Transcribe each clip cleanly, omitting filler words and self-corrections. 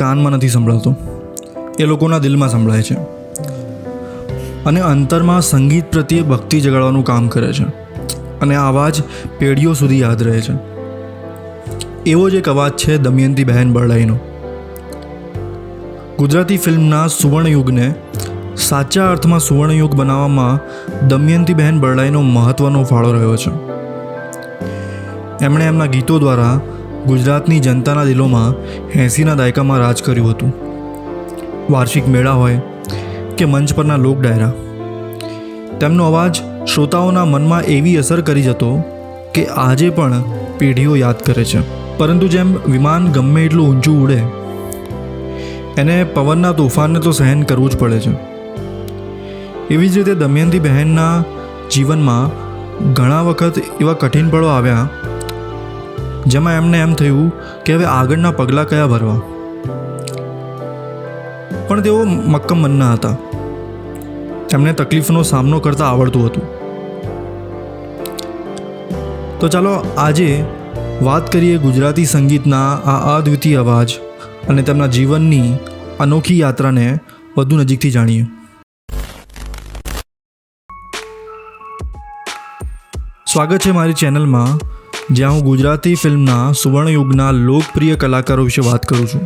કાનમાં નથી સંભળાતો, એ લોકોના દિલમાં સંભળાય છે અને અંતરમાં સંગીત પ્રત્યે ભક્તિ જગાડવાનું કામ કરે છે અને આ અવાજ પેઢીઓ સુધી યાદ રહે છે. એવો જ એક અવાજ છે દમયંતી બહેન બરડાઈનો. ગુજરાતી ફિલ્મના સુવર્ણયુગને સાચા અર્થમાં સુવર્ણયુગ બનાવવામાં દમયંતી બહેન બરડાઈનો મહત્ત્વનો ફાળો રહ્યો છે. એમણે એમના ગીતો દ્વારા ગુજરાતની જનતાના દિલોમાં 80ના દાયકામાં રાજ કર્યું હતું. વાર્ષિક મેળા હોય કે મંચ પરના લોક ડાયરા, તેમનો અવાજ શ્રોતાઓના મનમાં એવી અસર કરી જતો કે આજે પણ પેઢીઓ યાદ કરે છે. પરંતુ જેમ વિમાન ગમે એટલું ઊંચું ઉડે, એને પવનના તોફાનને તો સહન કરવું જ પડે છે. એવી જ રીતે દમયંતી બહેનના જીવનમાં ઘણા વખત એવા કઠિન પળો આવ્યા જેમાં એમને એમ થયું કે હવે આગળના પગલાં કયા ભરવા. પણ તેઓ મક્કમ મનના હતા. એમને તકલીફનો સામનો કરતા આવડતું હતું. તો ચાલો આજે વાત કરીએ ગુજરાતી સંગીતના આ અદ્વિતીય અવાજ અને તેમના જીવનની અનોખી યાત્રાને વધુ નજીકથી જાણીએ. સ્વાગત છે મારી ચેનલમાં, જ્યાં હું ગુજરાતી ફિલ્મના સુવર્ણયુગના લોકપ્રિય કલાકારો વિશે વાત કરું છું.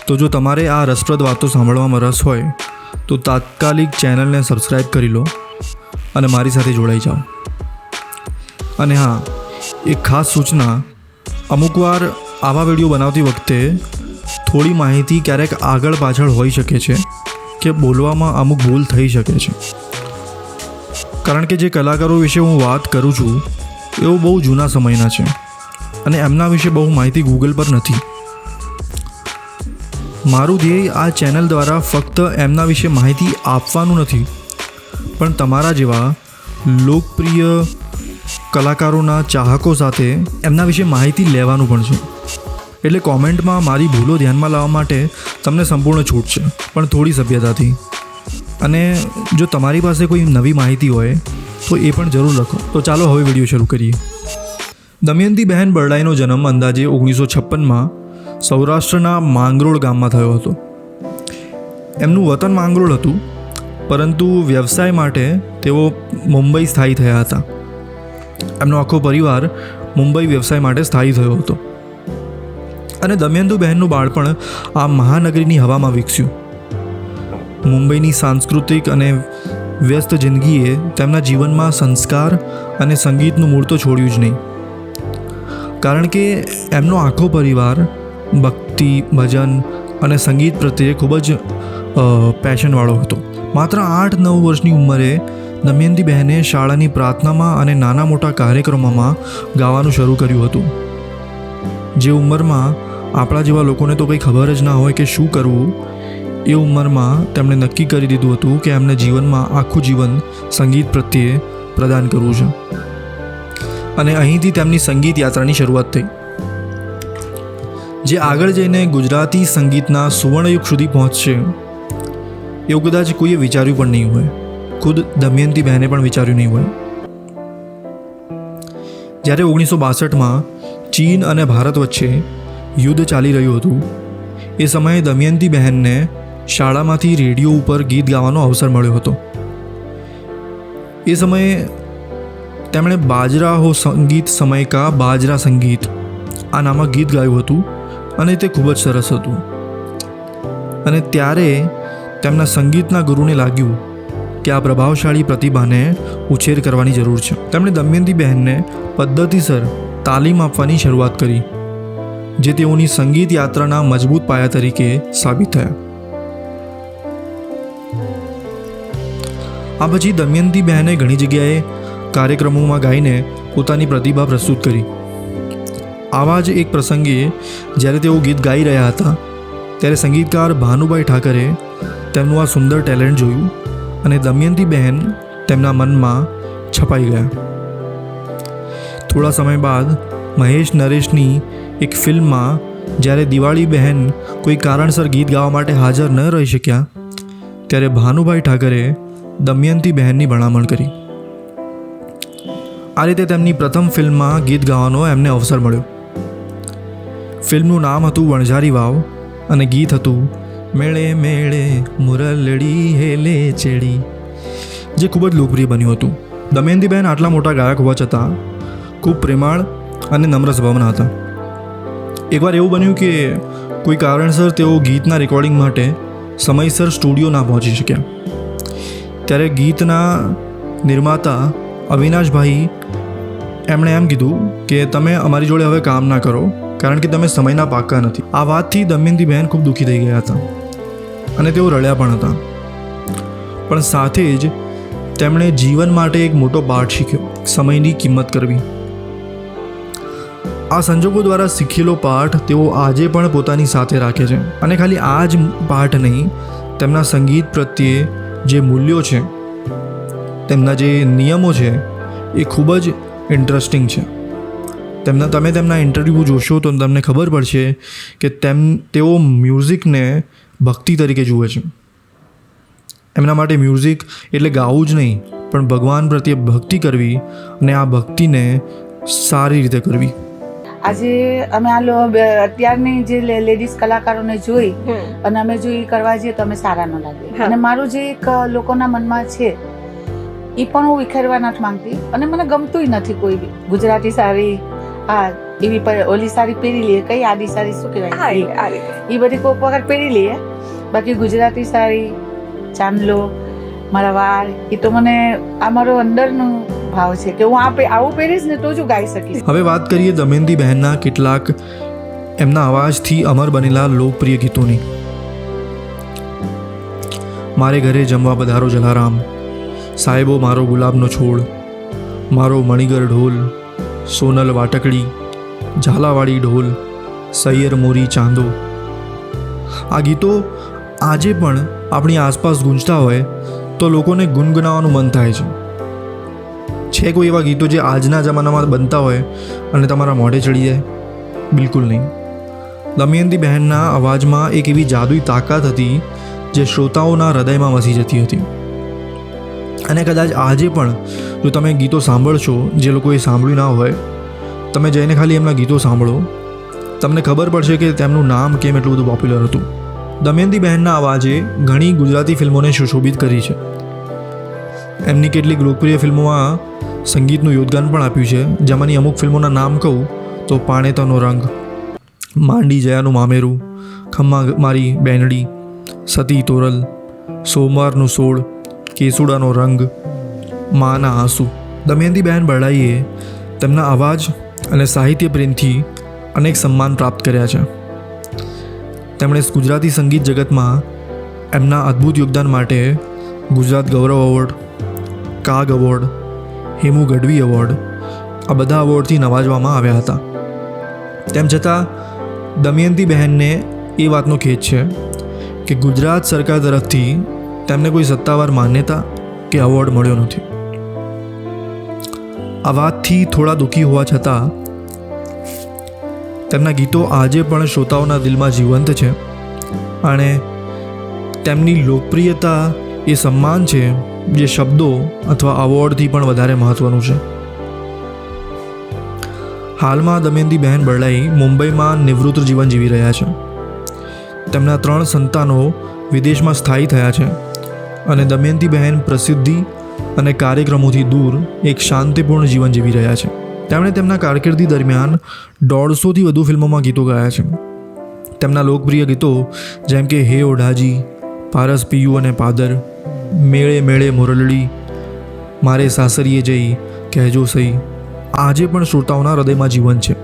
તો જો તમારે આ રસપ્રદ વાતો સાંભળવામાં રસ હોય તો તાત્કાલિક ચેનલને સબસ્ક્રાઈબ કરી લો અને મારી સાથે જોડાઈ જાઓ. અને હા, એક ખાસ સૂચના, અમુકવાર આવા વિડીયો બનાવતી વખતે થોડી માહિતી ક્યારેક આગળ પાછળ હોઈ શકે છે કે બોલવામાં અમુક ભૂલ થઈ શકે છે. કારણ કે જે કલાકારો વિશે હું વાત કરું છું એઓ બહુ જૂના સમયના છે અને એમના વિશે બહુ માહિતી ગૂગલ પર નથી. મારું ધ્યેય આ ચેનલ દ્વારા ફક્ત એમના વિશે માહિતી આપવાનું નથી, પણ તમારા જેવા લોકપ્રિય કલાકારોના ચાહકો સાથે એમના વિશે માહિતી લેવાનું પણ છે. એટલે કોમેન્ટમાં મારી ભૂલો ધ્યાનમાં લાવવા માટે તમને સંપૂર્ણ છૂટ છે, પણ થોડી સભ્યતાથી. અને જો તમારી પાસે કોઈ નવી માહિતી હોય તો એ પણ જરૂર લખો. તો ચાલો હવે વિડીયો શરૂ કરીએ. દમયંતી બહેન બરડાઈનો જન્મ અંદાજે 1956માં સૌરાષ્ટ્રના માંગરોળ ગામમાં થયો હતો. એમનું વતન માંગરોળ હતું, પરંતુ વ્યવસાય માટે તેઓ મુંબઈ સ્થાયી થયા હતા. એમનો આખો પરિવાર મુંબઈ વ્યવસાય માટે સ્થાયી થયો હતો અને દમયંતી બહેનનું બાળપણ આ મહાનગરીની હવામાં વિકસ્યું. મુંબઈની સાંસ્કૃતિક અને વ્યસ્ત જિંદગીએ તેમના જીવનમાં સંસ્કાર અને સંગીતનું મૂળ તો છોડ્યું જ નહીં, કારણ કે એમનો આખો પરિવાર ભક્તિ, ભજન અને સંગીત પ્રત્યે ખૂબ જ પેશનવાળો હતો. માત્ર 8-9 વર્ષની ઉંમરે દમયંતી બહેને શાળાની પ્રાર્થનામાં અને નાના મોટા કાર્યક્રમોમાં ગાવાનું શરૂ કર્યું હતું. જે ઉંમરમાં આપણા જેવા લોકોને તો કંઈ ખબર જ ના હોય કે શું કરવું, એ ઉંમરમાં તેમણે નક્કી કરી દીધું હતું કે એમને જીવનમાં આખું જીવન સંગીત પ્રત્યે પ્રદાન કરવું છે. અને અહીંથી તેમની સંગીત યાત્રાની શરૂઆત થઈ, જે આગળ જઈને ગુજરાતી સંગીતના સુવર્ણયુગ સુધી પહોંચશે એવું કદાચ કોઈએ વિચાર્યું પણ નહીં હોય. ખુદ દમયંતી બહેને પણ વિચાર્યું નહીં હોય. જ્યારે 1962માં ચીન અને ભારત વચ્ચે યુદ્ધ ચાલી રહ્યું હતું, એ સમયે દમયંતી બહેનને શાળામાંથી રેડિયો ઉપર ગીત ગાવાનો અવસર મળ્યો હતો. એ સમયે તેમણે બાજરા હો સંગીત સમય કા બાજરા સંગીત આ નામક ગીત ગાયું હતું અને તે ખૂબ જ સરસ હતું. અને ત્યારે તેમના સંગીતના ગુરુને લાગ્યું કે આ પ્રભાવશાળી પ્રતિભાને ઉછેર કરવાની જરૂર છે. તેમણે દમયંતી બહેનને પદ્ધતિસર તાલીમ આપવાની શરૂઆત કરી, જે તેઓની સંગીત યાત્રાના મજબૂત પાયા તરીકે સાબિત થયા. આ પછી દમયંતી બહેને ઘણી જગ્યાએ કાર્યક્રમોમાં ગાઈને પોતાની પ્રતિભા પ્રસ્તુત કરી. આવા જ એક પ્રસંગે જ્યારે તેઓ ગીત ગાઈ રહ્યા હતા, ત્યારે સંગીતકાર ભાનુભાઈ ઠાકરે તેમનું આ સુંદર ટેલેન્ટ જોયું અને દમયંતી બહેન તેમના મનમાં છપાઈ ગયા. થોડા સમય બાદ મહેશ નરેશની એક ફિલ્મમાં જ્યારે દિવાળી બહેન કોઈ કારણસર ગીત ગાવા માટે હાજર ન રહી શક્યા, ત્યારે ભાનુભાઈ ઠાકરે દમયંતી બહેનની ભલામણ કરી. આ રીતે તેમની પ્રથમ ફિલ્મમાં ગીત ગાવાનો એમને અવસર મળ્યો. ફિલ્મનું નામ હતું વણઝારી વાવ અને ગીત હતું મેળે મેળે મુરલડી હેલે ચેડી, જે ખૂબ જ લોકપ્રિય બન્યું હતું. દમયંતીબહેન આટલા મોટા ગાયક હોવા છતાં ખૂબ પ્રેમાળ અને નમ્ર સ્વભાવના હતા. એકવાર એવું બન્યું કે કોઈ કારણસર તેઓ ગીતના રેકોર્ડિંગ માટે સમયસર સ્ટુડિયો ના પહોંચી શક્યા. ત્યારે ગીતના નિર્માતા અવિનાશભાઈ એમણે એમ કીધું કે તમે અમારી જોડે હવે કામ ના કરો, કારણ કે તમે સમયના પાક્કા નથી. આ વાતથી દમયંતીબહેન ખૂબ દુઃખી થઈ ગયા હતા અને તેઓ રડ્યા પણ હતા. પણ સાથે જ તેમણે જીવન માટે એક મોટો પાઠ શીખ્યો, સમયની કિંમત કરવી. આ સંજોગો દ્વારા શીખેલો પાઠ તેઓ આજે પણ પોતાની સાથે રાખે છે. અને ખાલી આ જ પાઠ નહીં, તેમના સંગીત પ્રત્યે જે મૂલ્યો છે, તેમના જે નિયમો છે એ ખૂબ જ ઇન્ટરેસ્ટિંગ છે. તમે તેમના ઇન્ટરવ્યૂ જોશો તો તમને ખબર પડશે કે તેઓ મ્યુઝિકને ભક્તિ તરીકે જુએ છે. એમના માટે મ્યુઝિક એટલે ગાવું જ નહીં, પણ ભગવાન પ્રત્યે ભક્તિ કરવી અને આ ભક્તિને સારી રીતે કરવી. આજે અમે અત્યારની જે લેડીઝ કલાકારોને જોઈ અને અમે જો એ કરવા જઈએ તો અમે સારા ન લાગે. અને મારું જે એક લોકોના મનમાં છે એ પણ હું વિખેરવા નથી માંગતી અને મને ગમતુંય નથી કોઈ બી. ગુજરાતી સાડી એવી ઓલી સાડી પહેરી લઈએ, કઈ આડી સાડી શું કહેવાય, એ બધી કોઈક વખત પહેરી લઈએ. બાકી ગુજરાતી સાડી, ચાંદલો, મારા વાળ, એ તો મને આ મારો અંદરનો ભાવ છે કે હું આવું પહેરીશ ને તો જ ગાઈ શકીશ. હવે વાત કરીએ દમયંતીબહેનના કેટલાક એમના અવાજથી અમર બનેલા લોકપ્રિય ગીતોની. મારે ઘરે જમવા પધારો જલારામ, સાહેબો મારો ગુલાબનો છોડ, મારો મણિગર ઢોલ, સોનલ વાટકડી, ઝાલાવાડી ઢોલ, સૈયર મોરી ચાંદો. આ ગીતો આજે પણ આપણી આસપાસ ગૂંજતા હોય તો લોકોને ગુનગુનાવવાનું મન થાય છે કોઈ એવા ગીતો જે આજના જમાનામાં બનતા હોય અને તમારા મોઢે ચડી જાય? બિલકુલ નહીં. દમયંતીબહેનના અવાજમાં એક એવી જાદુઈ તાકાત હતી જે શ્રોતાઓના હૃદયમાં વસી જતી હતી. અને કદાચ આજે પણ જો તમે ગીતો સાંભળશો, જે લોકોએ સાંભળ્યું ના હોય, તમે જઈને ખાલી એમના ગીતો સાંભળો, તમને ખબર પડશે કે તેમનું નામ કેમ એટલું બધું પોપ્યુલર હતું. દમયંતીબહેનના અવાજે ઘણી ગુજરાતી ફિલ્મોને સુશોભિત કરી છે. એમની કેટલીક લોકપ્રિય ફિલ્મોમાં સંગીતનું યોગદાન પણ આપ્યું છે. જેમાંની અમુક ફિલ્મોના નામ કહું તો પાણેતરનો રંગ, માંડી જયાનું મામેરું, ખમ્મા મારી બેનડી, સતી તોરલ, સોમવારનું સોળ, કેસુડાનો રંગ, માના આંસુ. દમયંતીબહેન બરડાઈએ તેમના અવાજ અને સાહિત્ય પ્રેમથી અનેક સન્માન પ્રાપ્ત કર્યા છે. તેમણે ગુજરાતી સંગીત જગતમાં એમના અદ્ભુત યોગદાન માટે Gujarat Gaurav award, Kag award, Hemu Gadhvi award, આ બધા એવોર્ડથી નવાજવામાં આવ્યા હતા. તેમ છતાં દમયંતીબહેનને એ વાતનો ખેદ છે કે ગુજરાત સરકાર તરફથી તેમને કોઈ સત્તાવાર માન્યતા કે એવોર્ડ મળ્યો નથી. આ વાતથી થોડા દુઃખી હોવા છતાં તેમના ગીતો આજે પણ શ્રોતાઓના દિલમાં જીવંત છે અને તેમની લોકપ્રિયતા એ સન્માન છે જે શબ્દો અથવા એવોર્ડથી પણ વધારે મહત્ત્વનું છે. હાલમાં દમયંતીબહેન બરડાઈ મુંબઈમાં નિવૃત્ત જીવન જીવી રહ્યા છે. તેમના 3 સંતાનો વિદેશમાં સ્થાયી થયા છે અને દમયંતીબહેન પ્રસિદ્ધિ અને કાર્યક્રમોથી દૂર એક શાંતિપૂર્ણ જીવન જીવી રહ્યા છે. તેમણે તેમના કારકિર્દી દરમિયાન 150થી વધુ ફિલ્મોમાં ગીતો ગાયા છે. તેમના લોકપ્રિય ગીતો જેમ કે હે ઓઢાજી, પારસ પિયુ અને પાદર, મેળે મેળે મુરલડી, મારે સાસરીએ જઈ, કહેજો સહી, આજે પણ શ્રોતાઓના હૃદયમાં જીવન છે.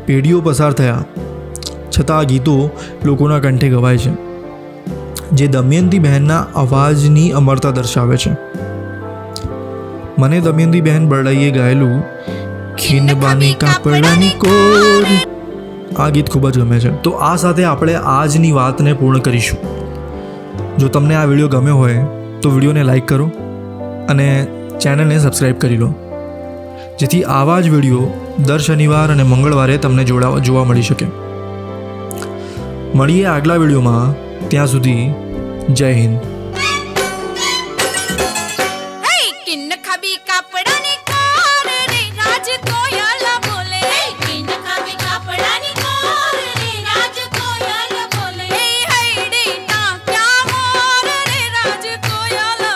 પેઢીઓ પસાર થયા છતાં આ ગીતો લોકોના કંઠે ગવાય છે, જે દમયંતીબહેનના અવાજની અમરતા દર્શાવે છે. મને દમયંતીબહેન બરડાઈએ ગાયેલું ખીનબાની કાપડાની કોર આ ગીત ખૂબ જ ગમે છે. તો આ સાથે આપણે આજની વાતને પૂર્ણ કરીશું. જો તમને આ વિડીયો ગમ્યો હોય તો વિડીયોને લાઈક કરો અને ચેનલને સબસ્ક્રાઈબ કરી લો, જેથી આવા જ વિડીયો દર શનિવાર અને મંગળવારે તમને જોવા મળી શકે. મળીએ આગલા વિડીયોમાં. ત્યાં સુધી જય હિન્દ. રાજકોયલ બોલે, કિન ખાબી કાપડાની કોર રે રાજકોયલ. કોયલ